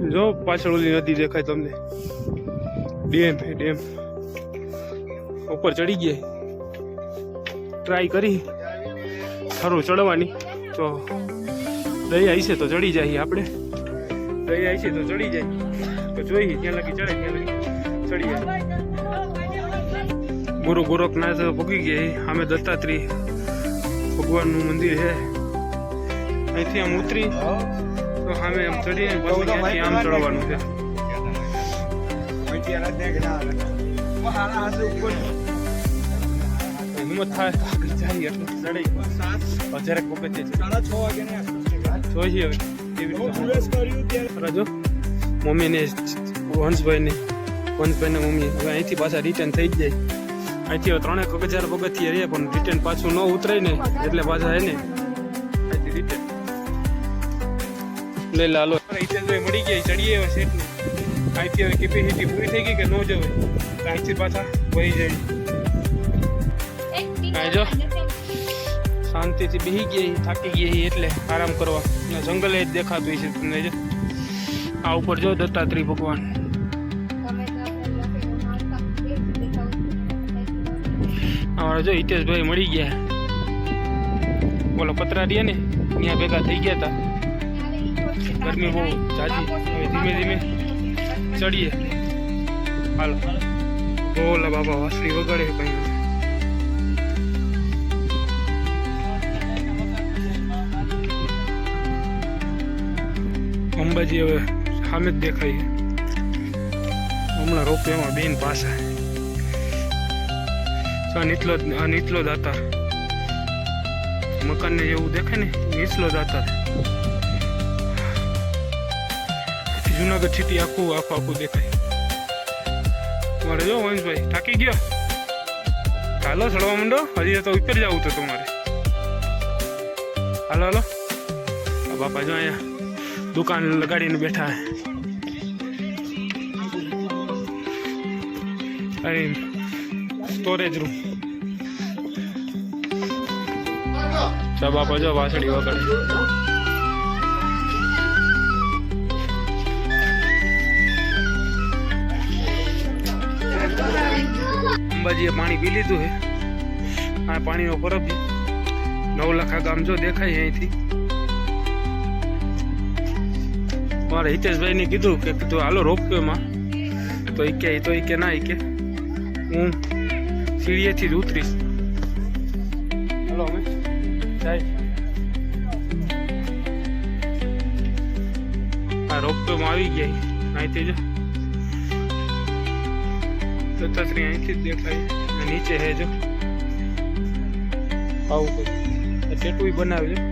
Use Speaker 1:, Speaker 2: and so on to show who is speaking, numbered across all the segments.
Speaker 1: જો પાછળ ઓલી નદી દેખાય તમને, ડેમ છે ડેમ. ઉપર ચડી ગયા, ટ્રાય કરી ખરું ચડવાની, તો દઈ આવી છે તો ચડી જાય આપણે, દઈ આવી છે તો ચડી જાય, તો જોઈએ ત્યાં લગી ચડે ત્યાં લગી ચડી જાય. ગુરુ ગોરખનાથ ભોગી ગયા. સામે દત્તાત્રેય ભગવાનનું મંદિર છે. અહીંથી આમ ઉતરી તો સામે આમ ચડીને પછી ત્યાંથી આમ ચડવાનું છે. હિંમત થાય આગળ જાય એટલે ચડી જરાક વખત છે. 6:30 વાગે જોઈએ હવે કેવી રીતે. જો મમ્મીને વંશભાઈને મમ્મી હવે અહીંથી પાછા રિટર્ન થઈ જ જાય. અહીંથી 3,000 પગથિયે રહે પણ રિટર્ન પાછું ન ઉતરાય ને એટલે પાછા હે ને અહીંથી રિટર્ન લઈ લાલો. હિતેશભાઈ મળી ગયા, ચડીએ હવે સેટ ને. અહીંથી હવે કેપેસિટી પૂરી થઈ ગઈ કે ન જવે, અહીંથી પાછા વહી જાય. જો શાંતિથી બેસી ગયા, થાકી ગયા એટલે આરામ કરવા. જંગલ જ દેખાતું છે તમને. જો આ ઉપર જો દત્તાત્રેય ભગવાન. અમારા જો હિતેશભાઈ મળી ગયા, બોલો પતરાડિયા ને ત્યાં ભેગા થઈ ગયા હતા. ગરમી બહુ જાજી, હવે ધીમે ધીમે ચડીએ. હાલો બોલા બાબા વાસળી વગાડે કઈ. અંબાજી હવે સામે જ દેખાય. હમણાં રોપવેમાં બેન પાછા નીચલો દાતા મકાન ને એવું દેખાય ને, નીચલો દાતા. જુનાગઢ સિટી આખું દેખાય. તમારે જો વંશભાઈ થાકી ગયો, હાલો ચડવા માંડો. હજી તો ઉપર જવું તો તમારે. હાલો હાલો. બાપા જો અહીંયા દુકાન લગાડીને બેઠા. અરે સ્ટોરેજ રૂમ. ચા બાપા જો વાસળી વગાડે. અંબાજીએ પાણી પી લીધું છે. આ પાણીનો પરબ છે. 9 લાખા ગામ જો દેખાય અહીંથી. મારે હિતેશભાઈ ને કીધું કે હાલો રોપવેમાં, તો એ કે ના, એ કે હું સીડીએથી જ ઉતરીશ. હાલો અમે જાય. આ રોપવેમાં આવી ગયા. અહીંથી જો દત્તાત્રેય અહીંથી જ દેખાય. નીચે હે જો આવું ચેટું બનાવ્યું.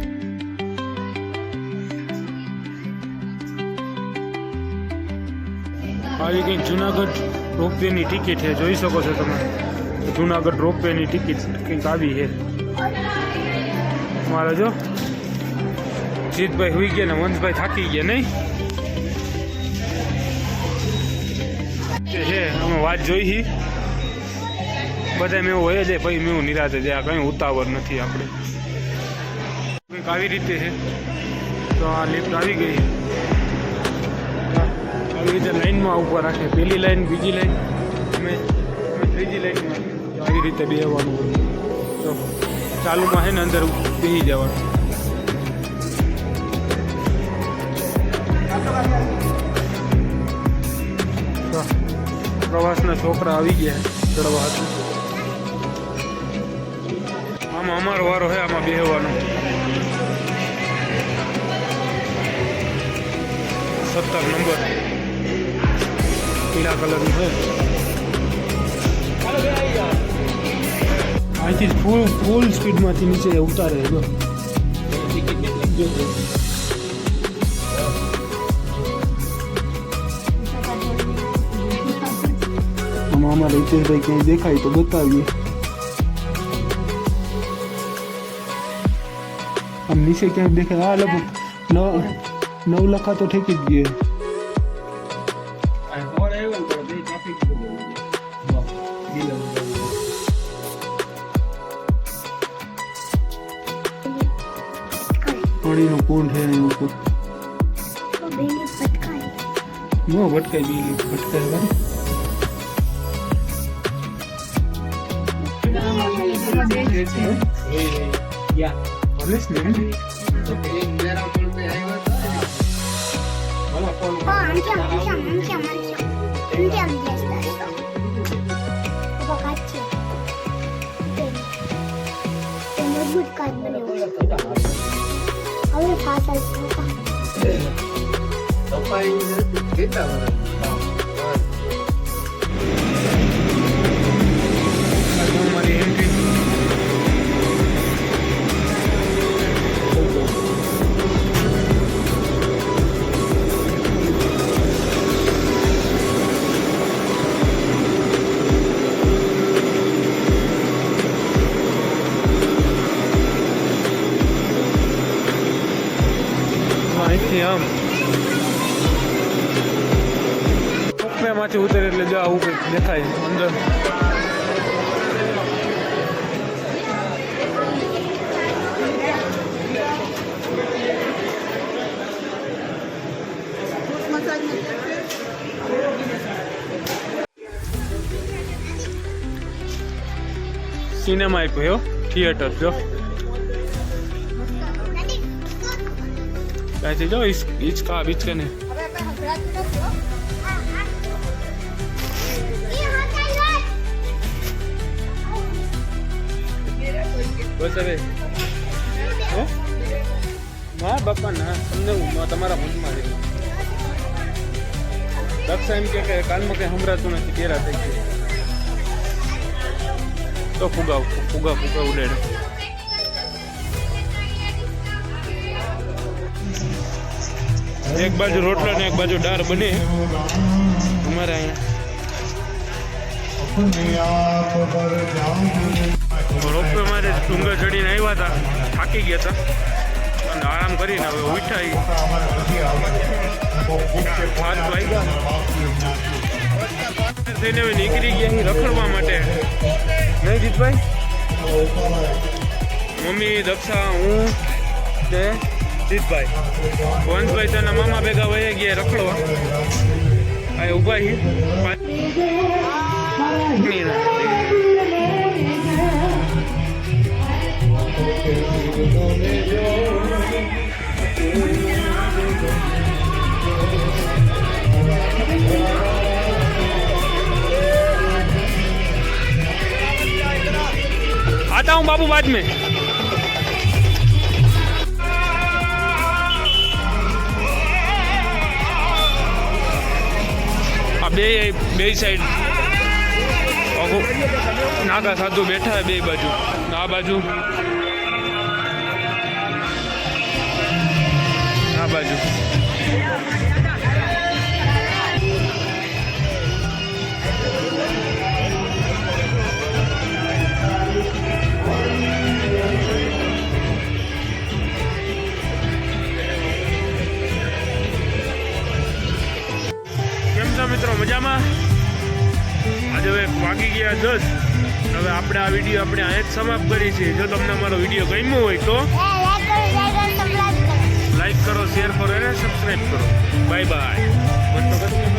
Speaker 1: આવી કંઈક જુનાગઢ રોપવેની ટિકિટ છે, જોઈ શકો છો તમે. જુનાગઢ રોપવેની ટિકિટ કંઈક આવી છે. મારે જો જીતભાઈ હોઈ ગયા ને વંશભાઈ થાકી ગયા નહીં છે. અમે વાત જોઈ બધા મેં હોય જાય ભાઈ, મેં નિરાતે જાય. કંઈ ઉતાવળ નથી આપણે. કંઈક આવી રીતે છે. તો આ લિફ્ટ આવી ગઈ. આવી રીતે લાઈનમાં ઉપર રાખે. પહેલી લાઈન, બીજી લાઈન, અમે ત્રીજી લાઈનમાં. આવી રીતે બેસવાનું હોય. તો ચાલુમાં છે ને અંદર બેસી જવાનું. પ્રવાસના છોકરા આવી ગયા ચડવા હતું. આમાં અમારો વારો છે આમાં બેસવાનો. 17 નંબર પીળા કલરનું છે. અહીંથી ફૂલ સ્પીડમાંથી નીચે ઉતારે. આમાં અમારે હિતેશભાઈ ક્યાંય દેખાય તો બતાવીએ. આમ નીચે ક્યાંક દેખાય. આ લગભગ 9 લાખા તો ઠેકી જ ગયે. પાણીનો કુંડ છે અહીં ઉપર. બહુ ભટકાઈ બી ભટકાય વાળી અહીંથી આમ માંથી ઉતરે એટલે જો આવું કંઈક દેખાય અંદર સિનેમા આપ્યો થિયેટર જો કાંઈ જો હિચકા બીચકે ને બસ હવે ના બાપા ના તમને તમારા મનમાં રહે દક્ષા એમ કે કાનમાં કંઈ સંભળાતું નથી કેરા થઈ ગયું તો ફુગા ઉડાડે એક બાજુ રોટલા ને એક બાજુ દાળ બને અમારે અહીંયા રોપવે મારે ડુંગર ચડીને આવ્યા હતા થાકી ગયા હતા અને આરામ કરીને હવે ઉઠાઈ 5 વાગ્યા થઈને હવે નીકળી ગયા અહીં રખડવા માટે નહીં જીતભાઈ મમ્મી દક્ષા હું ને જીતભાઈ વંશભાઈ તેના મામા ભેગા વહી ગયા રખડવા આ ઉભા आता हूँ बाबू बाद में બે સાઈડ નાગા સાધુ બેઠા બે બાજુ આ બાજુ આ બાજુ મિત્રો મજામાં આજે હવે વાગી ગયા 10 હવે આપણે આ વિડીયો આપણે અહીંયા જ સમાપ્ત કરી છે જો તમને અમારો વિડીયો ગમ્યો હોય તો લાઈક કરો શેર કરો અને સબસ્ક્રાઈબ કરો બાય બાય.